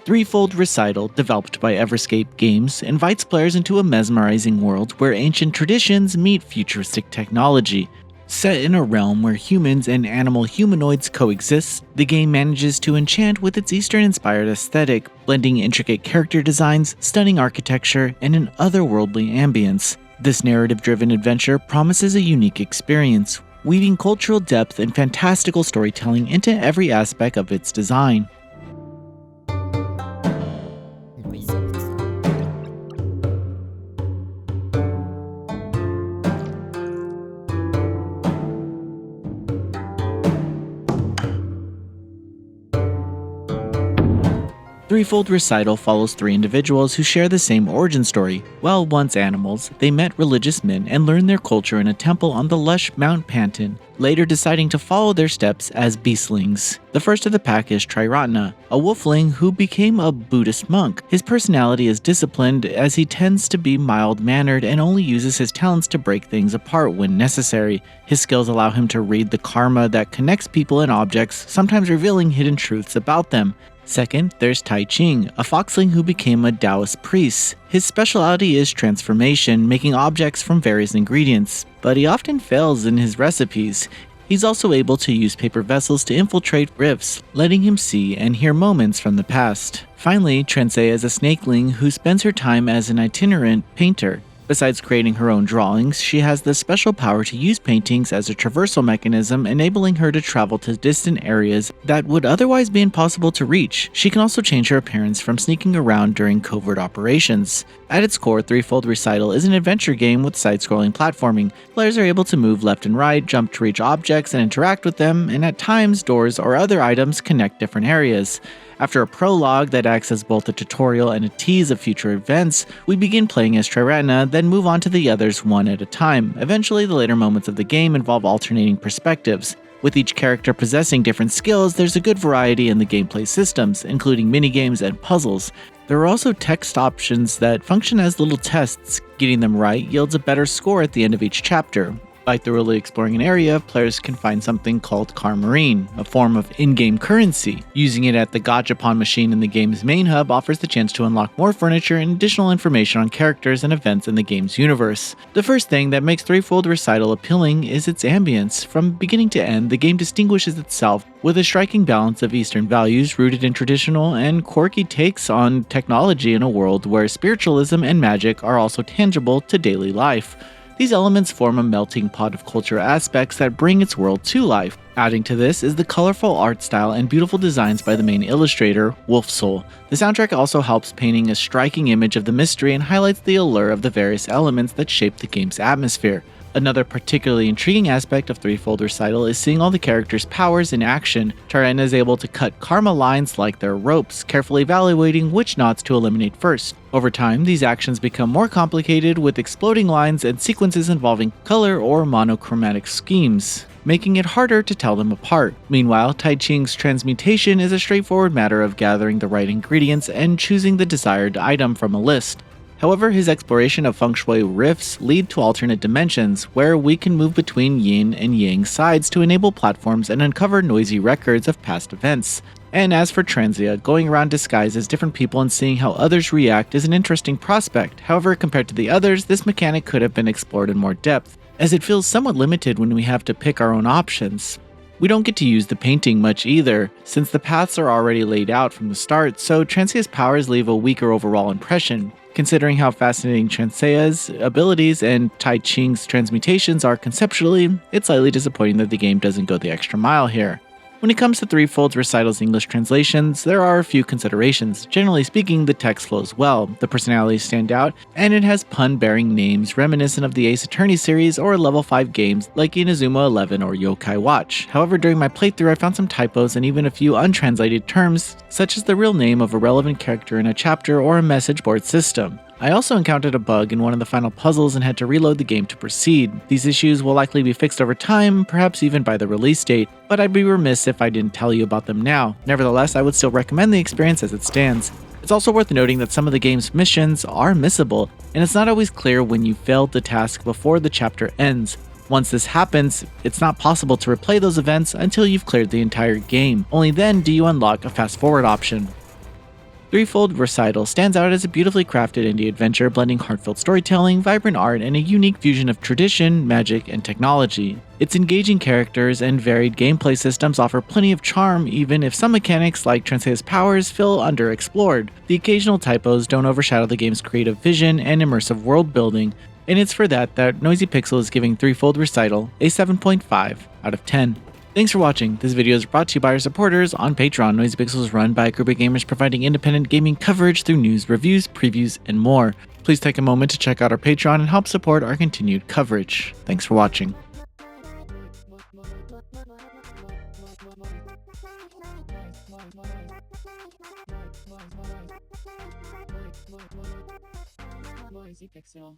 Threefold Recital, developed by Everscape Games, invites players into a mesmerizing world where ancient traditions meet futuristic technology. Set in a realm where humans and animal humanoids coexist, the game manages to enchant with its Eastern-inspired aesthetic, blending intricate character designs, stunning architecture, and an otherworldly ambience. This narrative-driven adventure promises a unique experience, weaving cultural depth and fantastical storytelling into every aspect of its design. Threefold Recital follows three individuals who share the same origin story. While once animals, they met religious men and learned their culture in a temple on the lush Mount Panton, later deciding to follow their steps as beastlings. The first of the pack is Triratna, a wolfling who became a Buddhist monk. His personality is disciplined as he tends to be mild-mannered and only uses his talents to break things apart when necessary. His skills allow him to read the karma that connects people and objects, sometimes revealing hidden truths about them. Second, there's Tai Ching, a foxling who became a Taoist priest. His specialty is transformation, making objects from various ingredients, but he often fails in his recipes. He's also able to use paper vessels to infiltrate rifts, letting him see and hear moments from the past. Finally, Transea is a snakeling who spends her time as an itinerant painter. Besides creating her own drawings, she has the special power to use paintings as a traversal mechanism, enabling her to travel to distant areas that would otherwise be impossible to reach. She can also change her appearance from sneaking around during covert operations. At its core, Threefold Recital is an adventure game with side-scrolling platforming. Players are able to move left and right, jump to reach objects and interact with them, and at times, doors or other items connect different areas. After a prologue that acts as both a tutorial and a tease of future events, we begin playing as Triratna, then move on to the others one at a time. Eventually, the later moments of the game involve alternating perspectives. With each character possessing different skills, there's a good variety in the gameplay systems, including minigames and puzzles. There are also text options that function as little tests. Getting them right yields a better score at the end of each chapter. By thoroughly exploring an area, players can find something called Car Marine, a form of in-game currency. Using it at the Gachapon machine in the game's main hub offers the chance to unlock more furniture and additional information on characters and events in the game's universe. The first thing that makes Threefold Recital appealing is its ambience. From beginning to end, the game distinguishes itself with a striking balance of Eastern values rooted in traditional and quirky takes on technology in a world where spiritualism and magic are also tangible to daily life. These elements form a melting pot of cultural aspects that bring its world to life. Adding to this is the colorful art style and beautiful designs by the main illustrator, Wolfsoul. The soundtrack also helps painting a striking image of the mystery and highlights the allure of the various elements that shape the game's atmosphere. Another particularly intriguing aspect of Threefold Recital is seeing all the characters' powers in action. Triratna is able to cut karma lines like their ropes, carefully evaluating which knots to eliminate first. Over time, these actions become more complicated with exploding lines and sequences involving color or monochromatic schemes, making it harder to tell them apart. Meanwhile, Tai Ching's transmutation is a straightforward matter of gathering the right ingredients and choosing the desired item from a list. However, his exploration of feng shui rifts lead to alternate dimensions, where we can move between yin and yang sides to enable platforms and uncover noisy records of past events. And as for Transea, going around disguised as different people and seeing how others react is an interesting prospect. However, compared to the others, this mechanic could have been explored in more depth, as it feels somewhat limited when we have to pick our own options. We don't get to use the painting much either, since the paths are already laid out from the start, so Transea's powers leave a weaker overall impression. Considering how fascinating Transea's abilities and Tai Ching's transmutations are conceptually, it's slightly disappointing that the game doesn't go the extra mile here. When it comes to Threefold Recital's English translations, there are a few considerations. Generally speaking, the text flows well, the personalities stand out, and it has pun-bearing names reminiscent of the Ace Attorney series or level 5 games like Inazuma 11 or Yokai Watch. However, during my playthrough I found some typos and even a few untranslated terms, such as the real name of a relevant character in a chapter or a message board system. I also encountered a bug in one of the final puzzles and had to reload the game to proceed. These issues will likely be fixed over time, perhaps even by the release date, but I'd be remiss if I didn't tell you about them now. Nevertheless, I would still recommend the experience as it stands. It's also worth noting that some of the game's missions are missable, and it's not always clear when you failed the task before the chapter ends. Once this happens, it's not possible to replay those events until you've cleared the entire game. Only then do you unlock a fast forward option. Threefold Recital stands out as a beautifully crafted indie adventure blending heartfelt storytelling, vibrant art, and a unique fusion of tradition, magic, and technology. Its engaging characters and varied gameplay systems offer plenty of charm, even if some mechanics like Transea's powers feel underexplored. The occasional typos don't overshadow the game's creative vision and immersive world building, and it's for that Noisy Pixel is giving Threefold Recital a 7.5 out of 10. Thanks for watching. This video is brought to you by our supporters on Patreon. Noisy Pixel is run by a group of gamers providing independent gaming coverage through news, reviews, previews, and more. Please take a moment to check out our Patreon and help support our continued coverage. Thanks for watching. Noisy Pixel.